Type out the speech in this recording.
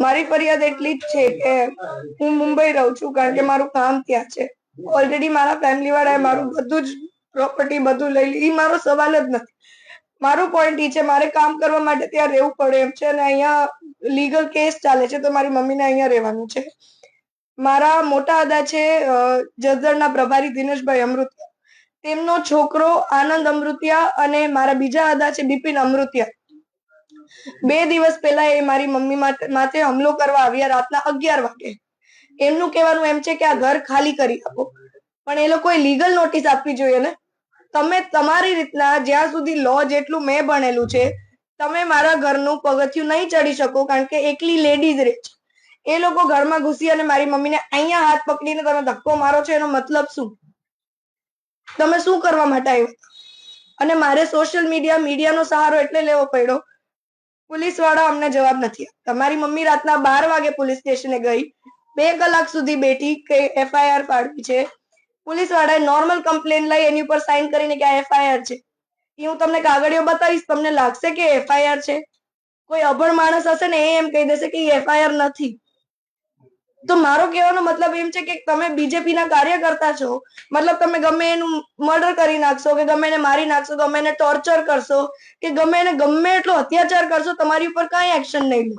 મારી ફરિયાદ એટલી જ છે કે હું મુંબઈ રહું છું કારણ કે મારું કામ ત્યાં છે. ઓલરેડી મારા ફેમિલી વાળાએ મારું બધું જ પ્રોપર્ટી બધું લઈ લીધી. મારો સવાલ જ નથી. મારું પોઈન્ટ એ છે મારે કામ કરવા માટે ત્યાં રહેવું પડે એમ છે અને અહીંયા લીગલ કેસ ચાલે છે તો મારી મમ્મીને અહીંયા રહેવાનું છે. મારા મોટા દાદા છે જસદણના પ્રભારી દિનેશભાઈ અમૃતિયા. તેમનો છોકરો આનંદ અમૃતિયા અને મારા બીજા દાદા છે બિપિન અમૃતિયા. 2 દિવસ પહેલા એ મારી મમ્મી માથે હુમલો કરવા આવ્યા રાતના 11 વાગે. એમનું કહેવાનું એમ છે કે આ ઘર ખાલી કરી આપો, પણ એ લોકોએ લીગલ નોટિસ આપવી જોઈએ ને. તમે તમારી રીતના જ્યાં સુધી લો જેટલું મેં ભણેલું છે તમે મારા ઘરનું પગથિયું નહીં ચડી શકો કારણ કે એકલી લેડીઝ રહે છે. એ લોકો ઘરમાં ઘૂસી અને મારી મમ્મીને અહીંયા હાથ પકડીને તમે ધક્કો મારો છો એનો મતલબ શું? તમે શું કરવા માટે આવ્યા? અને મારે સોશિયલ મીડિયાનો સહારો એટલે લેવો પડ્યો. પોલીસ વાળા અમને જવાબ નથી આપતા. મારી મમ્મી રાતના 12 વાગે પોલીસ સ્ટેશને ગઈ, 2 કલાક સુધી બેઠી કે FIR પાડવી છે. પોલીસ વાળાએ નોર્મલ કમ્પ્લેન લઈ એની ઉપર સાઇન કરીને કે આ FIR છે. હું તમને કાગળિયો બતાવીશ, તમને લાગશે કે FIR છે. કોઈ અભણ માણસ હશે ને એ એમ કહી દેશે કે FIR નથી. તો મારો કહેવાનો મતલબ એમ છે કે તમે બીજેપીના કાર્યકર્તા છો, મતલબ તમે ગમે એનું મર્ડર કરી નાખશો કે ગમે એને મારી નાખશો, ગમે એને ટોર્ચર કરશો કે ગમે એને ગમે એટલો અત્યાચાર કરશો, તમારી ઉપર કાંઈ એક્શન નહીં લો.